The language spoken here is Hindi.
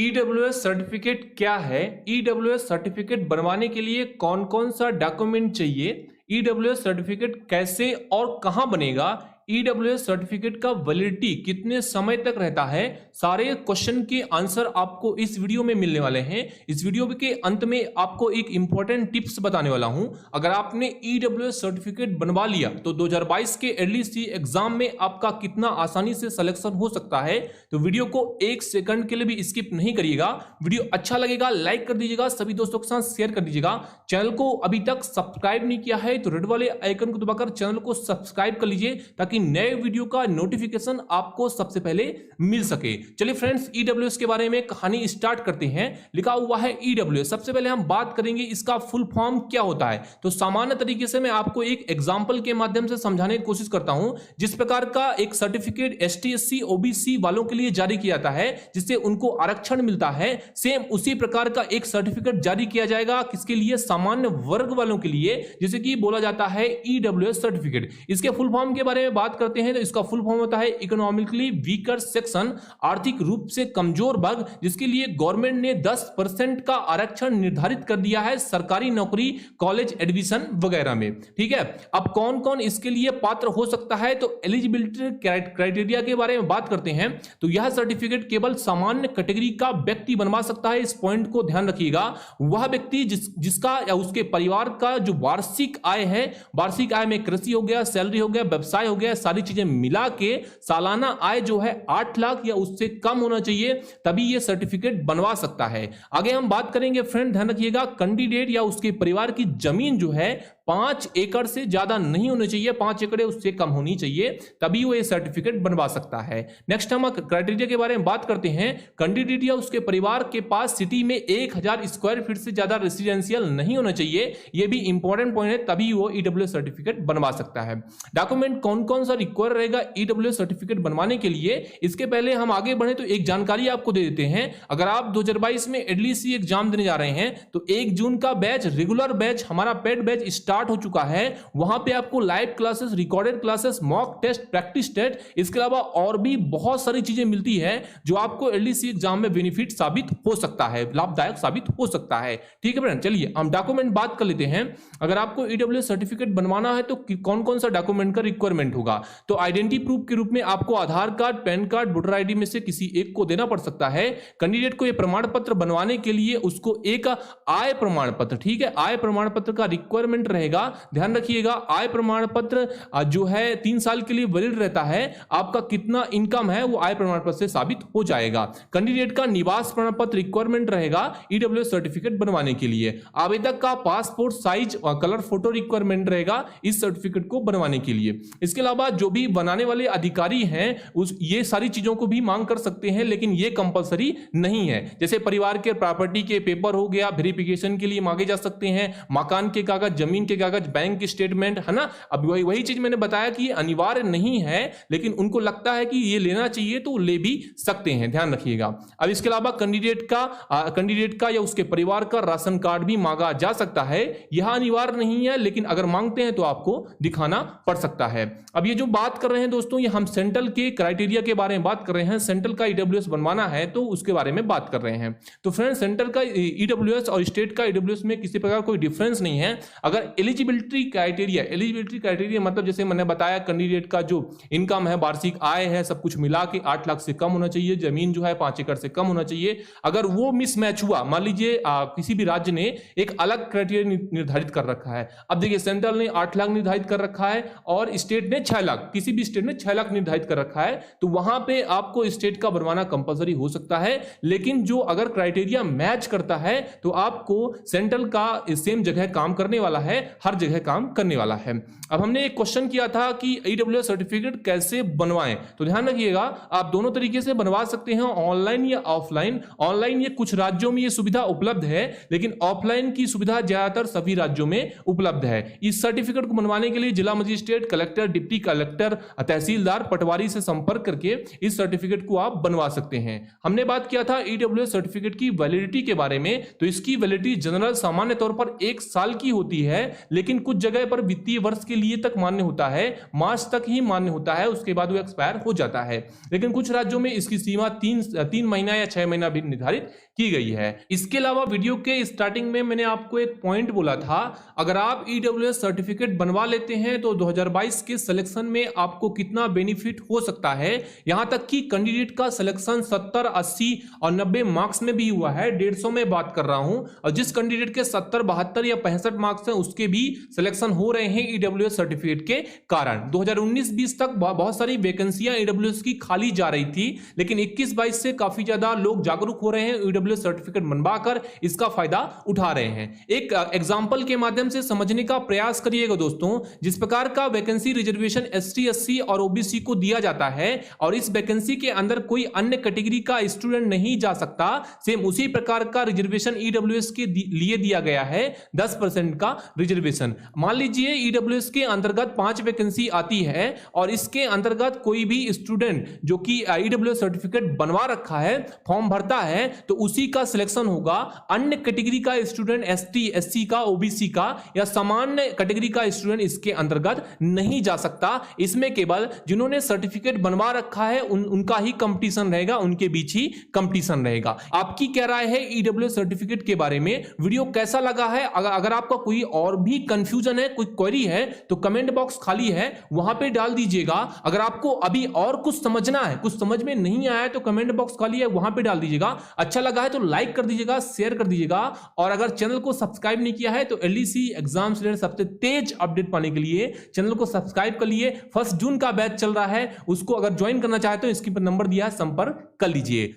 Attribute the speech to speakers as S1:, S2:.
S1: ईडब्ल्यूएस सर्टिफिकेट क्या है? ईडब्ल्यूएस सर्टिफिकेट बनवाने के लिए कौन कौन सा डॉक्यूमेंट चाहिए? ईडब्ल्यूएस सर्टिफिकेट कैसे और कहां बनेगा? ईडब्ल्यूएस सर्टिफिकेट का वैलिडिटी कितने समय तक रहता है? सारे क्वेश्चन के आंसर आपको इस वीडियो में मिलने वाले हैं। इस वीडियो के अंत में आपको एक इंपॉर्टेंट टिप्स बताने वाला हूं। अगर आपने ईडब्ल्यूएस सर्टिफिकेट बनवा लिया तो 2022 के एलडीसी एग्जाम में आपका कितना आसानी से सिलेक्शन हो सकता है। तो वीडियो को एक सेकंड के लिए भी स्किप नहीं करिएगा। वीडियो अच्छा लगेगा लाइक कर दीजिएगा, सभी दोस्तों के साथ शेयर कर दीजिएगा। चैनल को अभी तक सब्सक्राइब नहीं किया है तो रेड वाले आइकन को दबाकर चैनल को सब्सक्राइब कर लीजिए ताकि नए वीडियो का नोटिफिकेशन आपको सबसे पहले मिल सके। चलिए फ्रेंड्स, ईडब्ल्यूएस के बारे में कहानी स्टार्ट करते हैं। लिखा हुआ है ईडब्ल्यूएस। सबसे पहले हम बात करेंगे इसका फुल फॉर्म क्या होता है। तो सामान्य तरीके से मैं आपको एक एग्जांपल के माध्यम से समझाने की कोशिश करता हूं। जिस प्रकार का एक सर्टिफिकेट एसटी एससी ओबीसी वालों के लिए जारी किया जाता है जिससे उनको आरक्षण मिलता है, सेम उसी प्रकार का एक सर्टिफिकेट जारी किया जाएगा किसके लिए? सामान्य वर्ग वालों के लिए, जिसे कि बोला जाता है ईडब्ल्यूएस सर्टिफिकेट। इसके फुल फॉर्म के बारे में बात करते हैं तो इसका फुल फॉर्म होता है इकोनॉमिकली वीकर सेक्शन, आर्थिक रूप से कमजोर वर्ग, जिसके लिए गवर्नमेंट ने 10% का आरक्षण निर्धारित कर दिया है सरकारी नौकरी, कॉलेज एडमिशन वगैरह में। ठीक है, अब कौन कौन इसके लिए पात्र हो सकता है? तो एलिजिबिलिटी क्राइटेरिया के बारे में बात करते हैं तो यह सर्टिफिकेट केवल सामान्य कैटेगरी का व्यक्ति बनवा सकता है। इस पॉइंट को ध्यान रखिएगा। वह व्यक्ति जिसका या उसके परिवार का जो वार्षिक आय है, वार्षिक आय में कृषि हो गया, सैलरी हो गया, व्यवसाय हो गया, सारी चीजें मिला के सालाना आय जो है 8 लाख या उससे कम होना चाहिए, तभी यह सर्टिफिकेट बनवा सकता है। आगे हम बात करेंगे फ्रेंड, ध्यान रखिएगा, कैंडिडेट या उसके परिवार की जमीन जो है 5 एकड़ से ज्यादा नहीं होनी चाहिए, 5 एकड़ उससे कम होनी चाहिए, तभी वो ये सर्टिफिकेट बनवा सकता है। नेक्स्ट हम क्राइटेरिया के बारे में बात करते हैं। कैंडिडेट या उसके परिवार के पास सिटी में 1000 स्क्वायर फीट से ज्यादा रेसिडेंशियल नहीं होना चाहिए, यह भी इंपॉर्टेंट पॉइंट है, तभी वो ईडब्ल्यूएस सर्टिफिकेट बनवा सकता है। डॉक्यूमेंट कौन कौन सा रिक्वायर रहेगा ईडब्ल्यूएस सर्टिफिकेट बनवाने के लिए? इसके पहले हम आगे बढ़े तो एक जानकारी आपको दे देते हैं। अगर आप 2022 में एडीसी एग्जाम देने जा रहे हैं तो 1 जून का बैच, रेगुलर बैच, हमारा पेड बैच स्टार्ट हो चुका है। वहां पे आपको live classes, recorded classes, mock test, practice test, इसके अलावा और भी बहुत सारी चीजें मिलती है जो आपको एलडीसी एग्जाम में बेनिफिट साबित हो सकता है, लाभदायक साबित हो सकता है। ठीक है फ्रेंड, चलिए हम डॉक्यूमेंट बात कर लेते हैं। अगर आपको ईडब्ल्यूएस सर्टिफिकेट बनवाना है तो कौन कौन सा डॉक्यूमेंट का रिक्वायरमेंट होगा? तो आइडेंटिटी प्रूफ के रूप में आपको Aadhaar card, pan card, voter ID में से किसी एक को देना पड़ सकता है। कैंडिडेट को यह प्रमाण पत्र बनवाने के लिए उसको एक आय प्रमाण पत्र, ठीक है, आय प्रमाण पत्र का रिक्वायरमेंट रहेगा। ध्यान रखिएगा, आय प्रमाण पत्र जो है 3 साल के लिए वैलिड रहता है। आपका कितना इनकम है वो आय प्रमाण पत्र से साबित हो जाएगा। कैंडिडेट का निवास प्रमाण पत्र रिक्वायरमेंट रहेगा ईडब्ल्यूएस सर्टिफिकेट बनवाने के लिए। आवेदक का पासपोर्ट साइज और कलर फोटो रिक्वायरमेंट रहेगा इस सर्टिफिकेट को बनवाने के लिए। इसके अलावा जो भी बनाने वाले अधिकारी हैं ये सारी चीजों को भी मांग कर सकते हैं, लेकिन ये कंपलसरी नहीं है। जैसे परिवार के प्रॉपर्टी के पेपर हो गया, वेरिफिकेशन के लिए मांगे जा सकते हैं, मकान के कागज, जमीन के कागज, बैंक स्टेटमेंट, है ना। अब वही चीज मैंने बताया कि अनिवार्य नहीं है, लेकिन उनको लगता है कि ये लेना चाहिए तो ले भी सकते हैं, ध्यान रखिएगा। अब इसके अलावा कैंडिडेट का या उसके परिवार का राशन कार्ड भी मांगा जा सकता है। यह अनिवार्य नहीं है, लेकिन अगर मांगते हैं तो आपको दिखाना पड़ सकता है। अब ये जो बात कर रहे हैं दोस्तों, ये हम सेंट्रल के क्राइटेरिया के बारे में बात कर रहे हैं। सेंट्रल का ईडब्ल्यूएस बनवाना है तो उसके बारे में बात कर रहे हैं। तो फ्रेंड्स, सेंट्रल का ईडब्ल्यूएस और स्टेट का ईडब्ल्यूएस में किसी प्रकार कोई डिफरेंस नहीं है। अगर एलिजिबिलिटी क्राइटेरिया मतलब जैसे मैंने बताया, कैंडिडेट का जो इनकम है, वार्षिक आय है, सब कुछ मिला के 8 लाख से कम होना चाहिए, जमीन जो है 5 एकड़ से कम होना चाहिए। अगर वो मिसमैच हुआ, मान लीजिए किसी भी राज्य ने एक अलग क्राइटेरिया निर्धारित कर रखा है। अब देखिए, सेंट्रल ने 8 लाख निर्धारित कर रखा है और स्टेट ने 6 लाख, किसी भी स्टेट ने 6 लाख निर्धारित कर रखा है, तो वहां पे आपको स्टेट का बनवाना कंपलसरी हो सकता है। लेकिन जो अगर क्राइटेरिया मैच करता है तो आपको सेंट्रल का सेम जगह काम करने वाला है, हर जगह काम करने वाला है। अब हमने एक क्वेश्चन किया था कि ईडब्ल्यूएस सर्टिफिकेट कैसे बनवाएं, तो ध्यान रखिएगा, आप दोनों तरीके से बनवा सकते हैं, ऑनलाइन या ऑफलाइन। ऑनलाइन ये कुछ राज्यों में ये सुविधा उपलब्ध है, लेकिन ऑफलाइन की सुविधा ज्यादातर सभी राज्यों में उपलब्ध है। इस सर्टिफिकेट को बनवाने के लिए जिला मजिस्ट्रेट, कलेक्टर, डिप्टी कलेक्टर, तहसीलदार, पटवारी से संपर्क करके इस सर्टिफिकेट को आप बनवा सकते हैं। हमने बात किया था ईडब्ल्यूएस सर्टिफिकेट की वैलिडिटी के बारे में, तो इसकी वैलिडिटी जनरल सामान्य तौर पर 1 साल की होती है, लेकिन कुछ जगह पर वित्तीय वर्ष के लिए तक मान्य होता है, मार्च तक ही मान्य होता है, उसके बाद वो एक्सपायर हो जाता है। लेकिन कुछ राज्यों में इसकी सीमा 3 महीना या 6 महीना भी निर्धारित की गई है। इसके अलावा वीडियो के स्टार्टिंग में मैंने आपको एक पॉइंट बोला था, अगर आप ईडब्ल्यूएस सर्टिफिकेट बनवा लेते हैं तो 2022 के सिलेक्शन में आपको कितना बेनिफिट हो सकता है। यहां तक कि कैंडिडेट का सिलेक्शन 70, 80 और 90 मार्क्स में भी हुआ है, 150 में बात कर रहा हूं, और जिस कैंडिडेट के 70, 72 या 65 मार्क्स हैं उसके भी सिलेक्शन हो रहे हैं ईडब्ल्यूएस सर्टिफिकेट के कारण। 2019-20 तक बहुत सारी वैकेंसियां ईडब्ल्यूएस की खाली जा रही थी, लेकिन 21-22 से काफी ज्यादा लोग जागरूक हो रहे हैं, ईडब्ल्यूएस सर्टिफिकेट बनवाकर इसका फायदा उठा रहे हैं। एक एग्जांपल के माध्यम से समझने का प्रयास करिएगा दोस्तों। जिस प्रकार का वैकेंसी रिजर्वेशन एसटी, एससी और ओबीसी को दिया जाता है और इस वैकेंसी के अंदर कोई अन्य कैटेगरी का स्टूडेंट नहीं जा सकता, सेम उसी प्रकार का रिजर्वेशन ईडब्ल्यूएस के लिए दिया गया है, 10% का रिजर्वेशन। मान लीजिए ईडब्ल्यूएस के अंतर्गत 5 वैकेंसी आती है और इसके अंतर्गत कोई भी स्टूडेंट जो कि ईडब्ल्यूएस सर्टिफिकेट बनवा रखा है, फॉर्म भरता है, तो उसी का सिलेक्शन होगा। अन्य कैटेगरी का स्टूडेंट एसटी, एससी का, ओबीसी का या सामान्य कैटेगरी का स्टूडेंट इसके अंतर्गत नहीं जा सकता। इसमें केवल जिन्होंने सर्टिफिकेट बनवा रखा है उनका ही कंपटीशन रहेगा, उनके बीच ही कंपटीशन रहेगा। आपकी क्या राय है ईडब्ल्यूएस सर्टिफिकेट के बारे में? वीडियो कैसा लगा है? अगर आपका कोई और भी कंफ्यूजन है, कोई क्वेरी है, तो कमेंट बॉक्स खाली है, वहां पे डाल दीजिएगा। अगर आपको अभी और कुछ समझना है, कुछ समझ में नहीं आया है, तो कमेंट बॉक्स खाली है, वहां पे डाल दीजिएगा। अच्छा लगा है तो लाइक कर दीजिएगा, शेयर कर दीजिएगा, और अगर चैनल को सब्सक्राइब नहीं किया है तो एलडीसी एग्जाम से सबसे तेज अपडेट पाने के लिए चैनल को सब्सक्राइब कर लिए। 1 जून का बैच चल रहा है, उसको अगर ज्वाइन करना चाहते हो, इसके पर नंबर दिया है, संपर्क कर लीजिए।